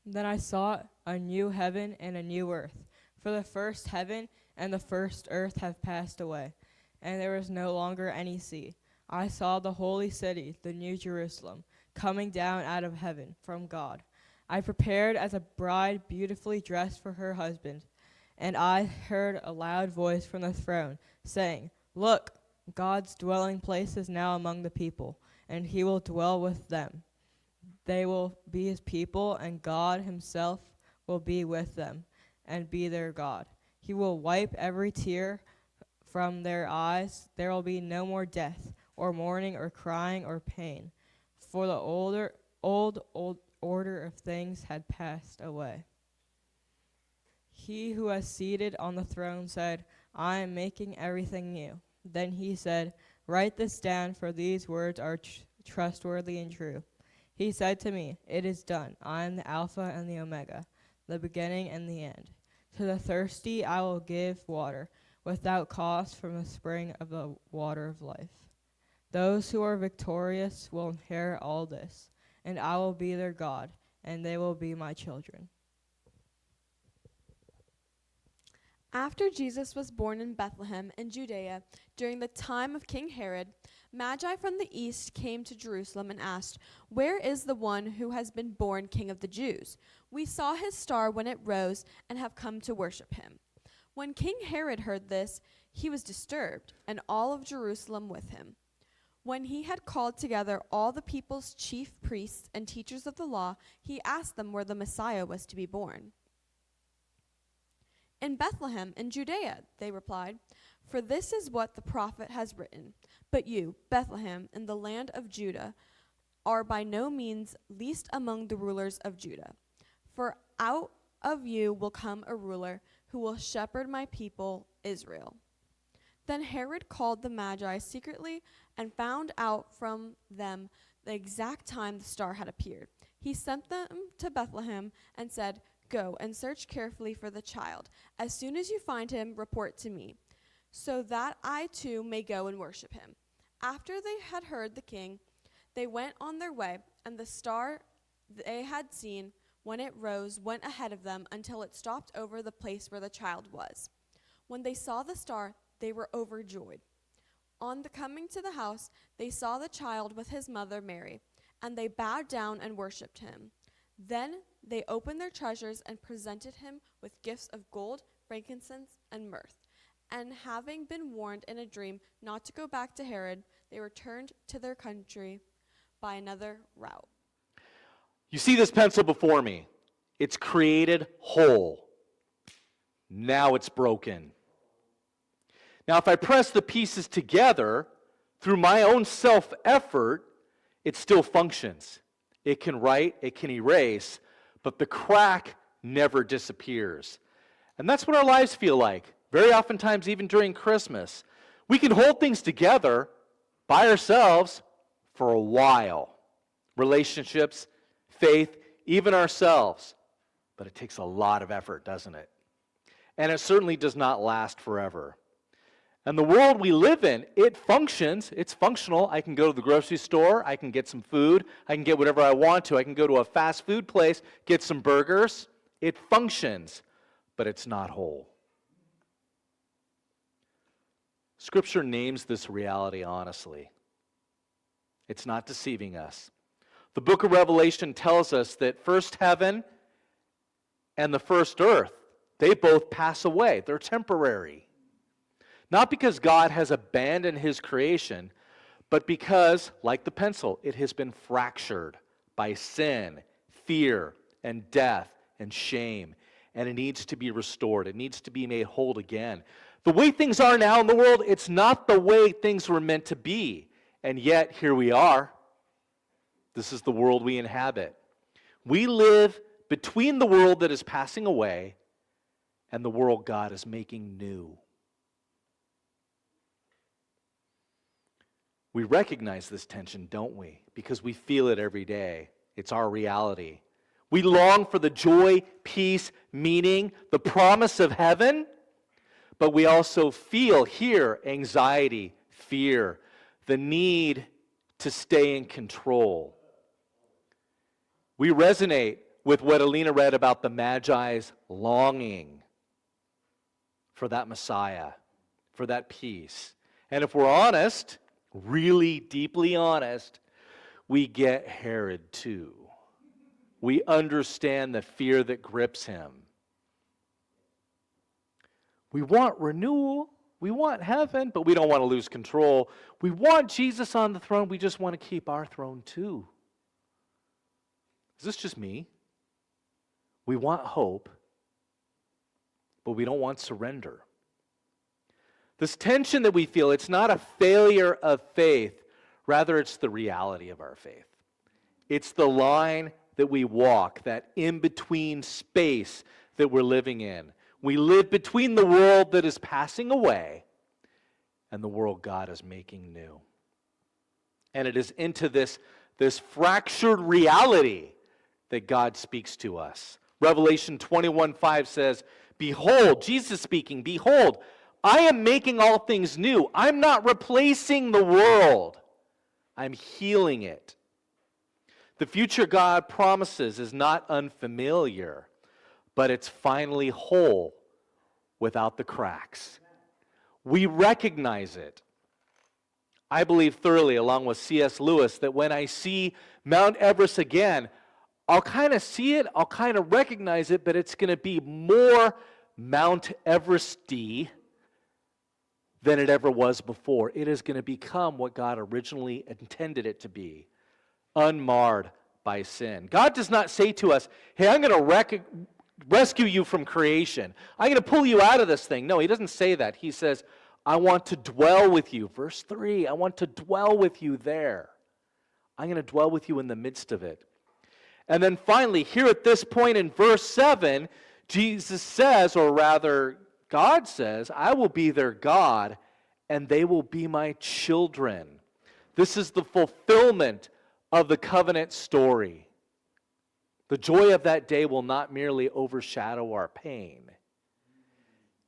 Then I saw a new heaven and a new earth, for the first heaven and the first earth have passed away, and there was no longer any sea. I saw the holy city, the new Jerusalem, coming down out of heaven from God. I prepared as a bride beautifully dressed for her husband. And I heard a loud voice from the throne, saying, Look, God's dwelling place is now among the people, and he will dwell with them. They will be his people, and God himself will be with them and be their God. He will wipe every tear from their eyes. There will be no more death, or mourning, or crying, or pain, for the old order of things had passed away. He who was seated on the throne said, I am making everything new. Then he said, Write this down, for these words are trustworthy and true. He said to me, It is done. I am the Alpha and the Omega, the beginning and the end. To the thirsty I will give water without cost from the spring of the water of life. Those who are victorious will inherit all this, and I will be their God, and they will be my children. After Jesus was born in Bethlehem in Judea during the time of King Herod, Magi from the east came to Jerusalem and asked, Where is the one who has been born King of the Jews? We saw his star when it rose and have come to worship him. When King Herod heard this, he was disturbed, and all of Jerusalem with him. When he had called together all the people's chief priests and teachers of the law, he asked them where the Messiah was to be born. In Bethlehem in Judea, they replied, for this is what the prophet has written. But you, Bethlehem, in the land of Judah, are by no means least among the rulers of Judah. For out of you will come a ruler who will shepherd my people Israel. Then Herod called the Magi secretly and found out from them the exact time the star had appeared. He sent them to Bethlehem and said, Go and search carefully for the child. As soon as you find him, report to me, so that I too may go and worship him. After they had heard the king, they went on their way, and the star they had seen when it rose went ahead of them until it stopped over the place where the child was. When they saw the star, they were overjoyed. On the coming to the house, they saw the child with his mother Mary, and they bowed down and worshipped him. Then they opened their treasures and presented him with gifts of gold, frankincense, and myrrh. And having been warned in a dream not to go back to Herod, they returned to their country by another route. You see this pencil before me. It's created whole. Now it's broken. Now, if I press the pieces together through my own self-effort, it still functions. It can write, it can erase, but the crack never disappears. And that's what our lives feel like, very oftentimes even during Christmas. We can hold things together by ourselves for a while. Relationships, faith, even ourselves. But it takes a lot of effort, doesn't it? And it certainly does not last forever. And the world we live in, it functions, it's functional. I can go to the grocery store, I can get some food, I can get whatever I want to. I can go to a fast food place, get some burgers. It functions, but it's not whole. Scripture names this reality honestly. It's not deceiving us. The book of Revelation tells us that first heaven and the first earth, they both pass away. They're temporary. Not because God has abandoned his creation, but because, like the pencil, it has been fractured by sin, fear, and death, and shame. And it needs to be restored. It needs to be made whole again. The way things are now in the world, it's not the way things were meant to be. And yet, here we are. This is the world we inhabit. We live between the world that is passing away and the world God is making new. We recognize this tension, don't we? Because we feel it every day. It's our reality. We long for the joy, peace, meaning, the promise of heaven, but we also feel here anxiety, fear, the need to stay in control. We resonate with what Alina read about the Magi's longing for that Messiah, for that peace. And if we're honest, really deeply honest, we get Herod too. We understand the fear that grips him. We want renewal. We want heaven, but we don't want to lose control. We want Jesus on the throne. We just want to keep our throne too. Is this just me? We want hope, but we don't want surrender. This tension that we feel, it's not a failure of faith. Rather, it's the reality of our faith. It's the line that we walk, that in-between space that we're living in. We live between the world that is passing away and the world God is making new. And it is into this fractured reality that God speaks to us. Revelation 21:5 says, "Behold," Jesus speaking, "Behold, I am making all things new." I'm not replacing the world. I'm healing it. The future God promises is not unfamiliar, but it's finally whole without the cracks. We recognize it. I believe thoroughly, along with C.S. Lewis, that when I see Mount Everest again, I'll kind of see it, I'll kind of recognize it, but it's going to be more Mount Everest-y than it ever was before. It is going to become what God originally intended it to be, unmarred by sin. God does not say to us, "Hey, I'm going to rescue you from creation. I'm going to pull you out of this thing." No, he doesn't say that. He says, "I want to dwell with you." Verse 3, I want to dwell with you there. I'm going to dwell with you in the midst of it. And then finally, here at this point in verse 7, Jesus says, or rather, God says, "I will be their God, and they will be my children." This is the fulfillment of the covenant story. The joy of that day will not merely overshadow our pain.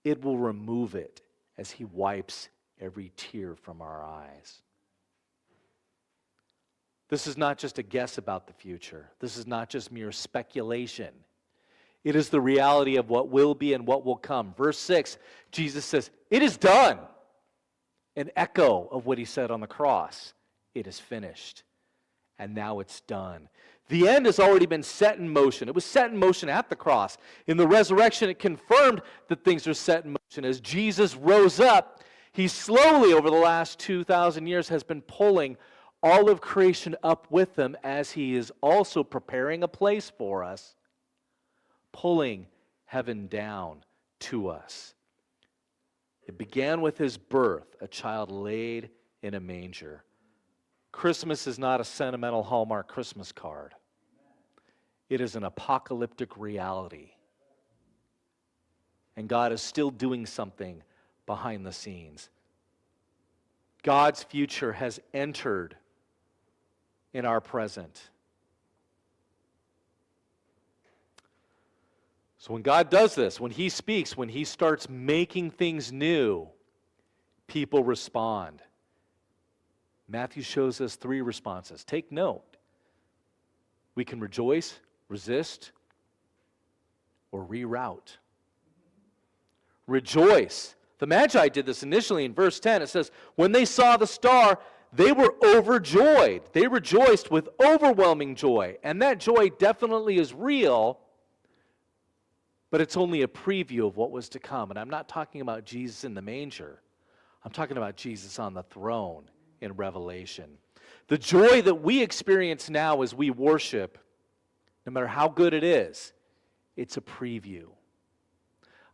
It will remove it as he wipes every tear from our eyes. This is not just a guess about the future. This is not just mere speculation. It is the reality of what will be and what will come. Verse 6, Jesus says, "It is done." An echo of what he said on the cross. It is finished. And now it's done. The end has already been set in motion. It was set in motion at the cross. In the resurrection, it confirmed that things are set in motion. As Jesus rose up, he slowly, over the last 2,000 years, has been pulling all of creation up with him as he is also preparing a place for us, pulling heaven down to us. It began with his birth, a child laid in a manger. Christmas is not a sentimental Hallmark Christmas card. It is an apocalyptic reality. And God is still doing something behind the scenes. God's future has entered in our present. So when God does this, when he speaks, when he starts making things new, people respond. Matthew shows us 3 responses. Take note. We can rejoice, resist, or reroute. Rejoice. The Magi did this initially in verse 10. It says, when they saw the star, they were overjoyed. They rejoiced with overwhelming joy. And that joy definitely is real, but it's only a preview of what was to come. And I'm not talking about Jesus in the manger. I'm talking about Jesus on the throne in Revelation. The joy that we experience now as we worship, no matter how good it is, it's a preview.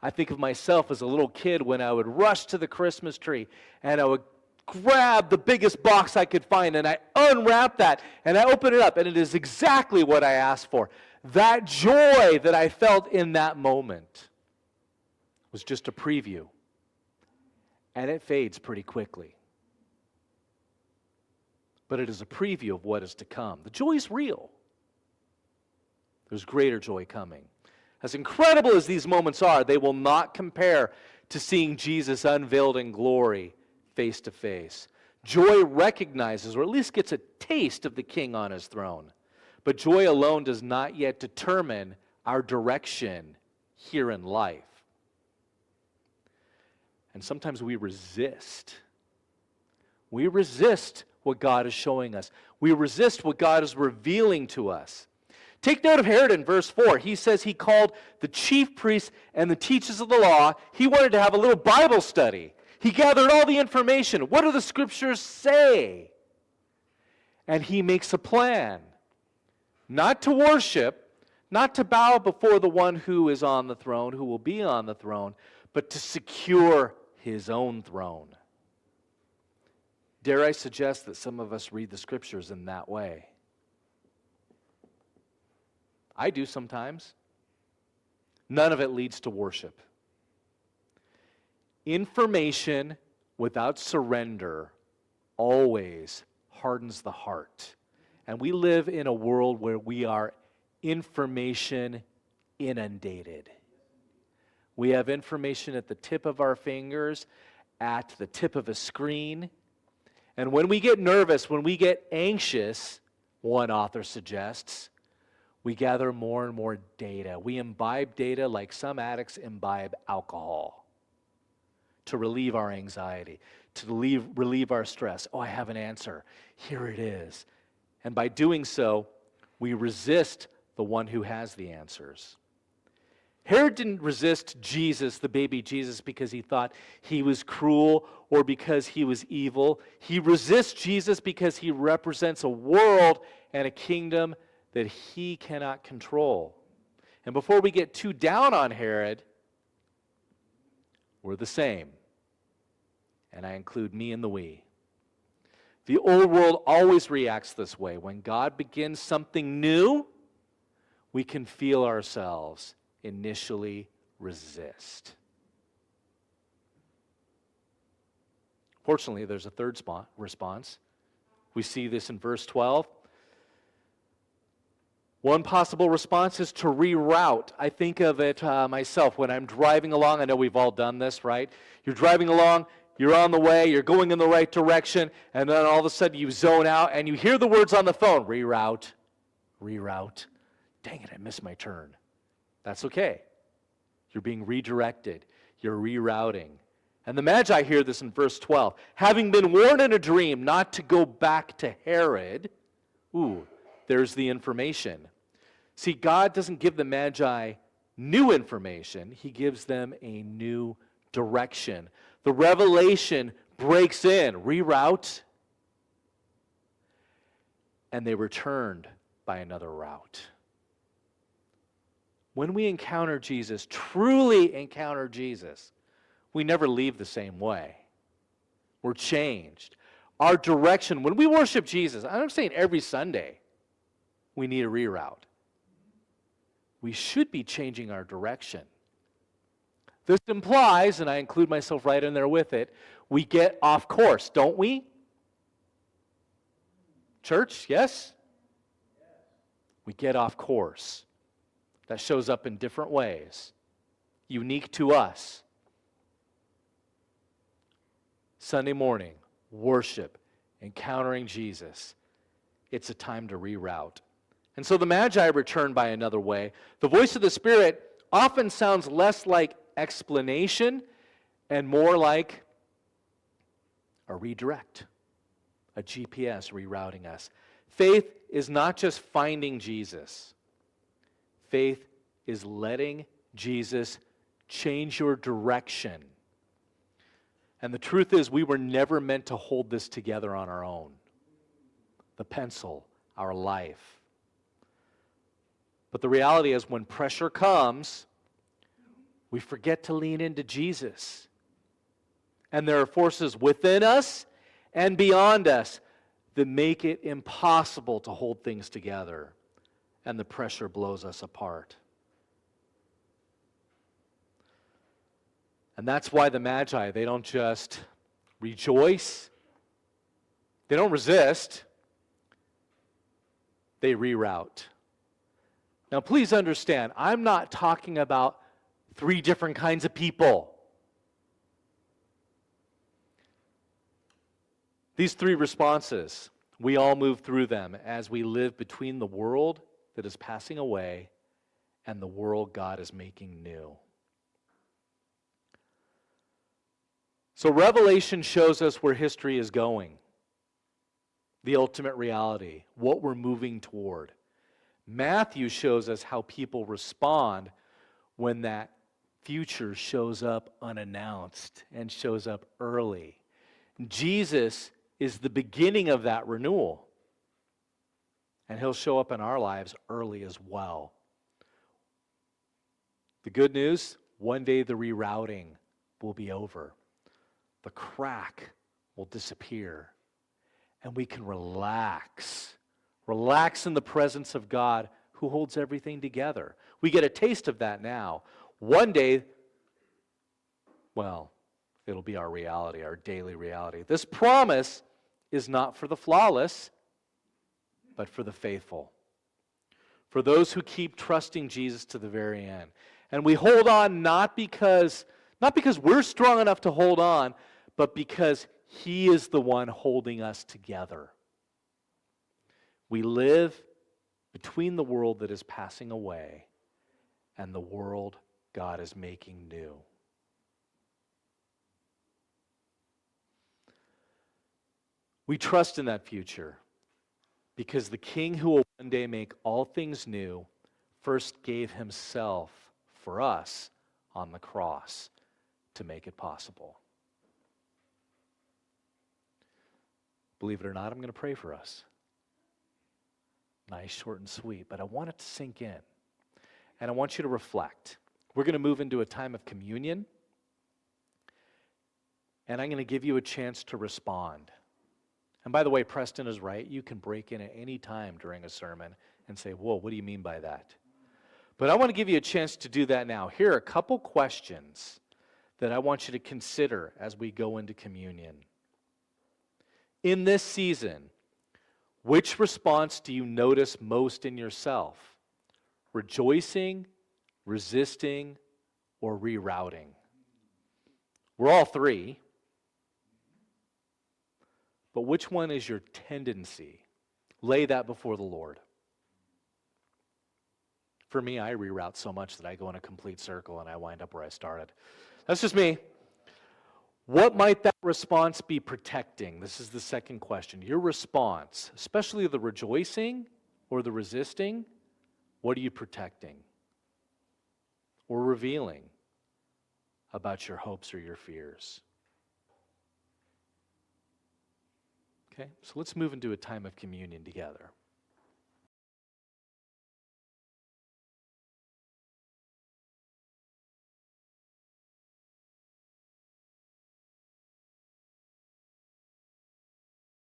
I think of myself as a little kid when I would rush to the Christmas tree and I would grab the biggest box I could find and I unwrap that and I open it up and it is exactly what I asked for. That joy that I felt in that moment was just a preview, and it fades pretty quickly. But it is a preview of what is to come. The joy is real. There's greater joy coming. As incredible as these moments are, they will not compare to seeing Jesus unveiled in glory face to face. Joy recognizes, or at least gets a taste of the King on his throne. But joy alone does not yet determine our direction here in life. And sometimes we resist. We resist what God is showing us. We resist what God is revealing to us. Take note of Herod in verse 4. He says he called the chief priests and the teachers of the law. He wanted to have a little Bible study. He gathered all the information. What do the scriptures say? And he makes a plan. Not to worship, not to bow before the one who is on the throne, who will be on the throne, but to secure his own throne. Dare I suggest that some of us read the scriptures in that way? I do sometimes. None of it leads to worship. Information without surrender always hardens the heart. And we live in a world where we are information inundated. We have information at the tip of our fingers, at the tip of a screen. And when we get nervous, when we get anxious, one author suggests, we gather more and more data. We imbibe data like some addicts imbibe alcohol to relieve our anxiety, to relieve our stress. Oh, I have an answer. Here it is. And by doing so, we resist the one who has the answers. Herod didn't resist Jesus, the baby Jesus, because he thought he was cruel or because he was evil. He resists Jesus because he represents a world and a kingdom that he cannot control. And before we get too down on Herod, we're the same. And I include me in the we. The old world always reacts this way. When God begins something new, we can feel ourselves initially resist. Fortunately, there's a third response. We see this in verse 12. One possible response is to reroute. I think of it myself when I'm driving along. I know we've all done this, right? You're driving along, you're on the way, you're going in the right direction, and then all of a sudden you zone out and you hear the words on the phone, reroute, reroute. Dang it, I missed my turn. That's okay. You're being redirected. You're rerouting. And the Magi hear this in verse 12. Having been warned in a dream not to go back to Herod, there's the information. See, God doesn't give the Magi new information. He gives them a new direction. The revelation breaks in, reroute, and they returned by another route. When we encounter Jesus, truly encounter Jesus, we never leave the same way. We're changed. Our direction, when we worship Jesus, I'm saying every Sunday, we need a reroute. We should be changing our direction. This implies, and I include myself right in there with it, we get off course, don't we? Church, yes? We get off course. That shows up in different ways, unique to us. Sunday morning, worship, encountering Jesus. It's a time to reroute. And so the Magi return by another way. The voice of the Spirit often sounds less like explanation and more like a redirect, a GPS rerouting us. Faith is not just finding Jesus. Faith is letting Jesus change your direction. And the truth is, we were never meant to hold this together on our own. The pencil, our life. But the reality is, when pressure comes, we forget to lean into Jesus. And there are forces within us and beyond us that make it impossible to hold things together. And the pressure blows us apart. And that's why the Magi, they don't just rejoice. They don't resist. They reroute. Now, please understand, I'm not talking about three different kinds of people. These three responses, We all move through them as we live between the world that is passing away and the world God is making new. So Revelation shows us where history is going, the ultimate reality, what we're moving toward. Matthew shows us how people respond when that future shows up unannounced and shows up early. Jesus is the beginning of that renewal, and he'll show up in our lives early as well. The good news, one day the rerouting will be over. The crack will disappear, and we can relax in the presence of God who holds everything together. We get a taste of that now. One day, well, it'll be our reality, our daily reality. This promise is not for the flawless, but for the faithful, for those who keep trusting Jesus to the very end. And we hold on not because we're strong enough to hold on, but because he is the one holding us together. We live between the world that is passing away and the world God is making new. We trust in that future because the King who will one day make all things new first gave himself for us on the cross to make it possible. Believe it or not, I'm going to pray for us. Nice, short, and sweet, but I want it to sink in. And I want you to reflect. We're going to move into a time of communion, and I'm going to give you a chance to respond. And by the way, Preston is right. You can break in at any time during a sermon and say, whoa, what do you mean by that? But I want to give you a chance to do that now. Here are a couple questions that I want you to consider as we go into communion. In this season, which response do you notice most in yourself? Rejoicing, resisting, or rerouting? We're all three. But which one is your tendency? Lay that before the Lord. For me, I reroute so much that I go in a complete circle and I wind up where I started. That's just me. What might that response be protecting? This is the second question. Your response, especially the rejoicing or the resisting, what are you protecting or revealing about your hopes or your fears? Okay, so let's move into a time of communion together.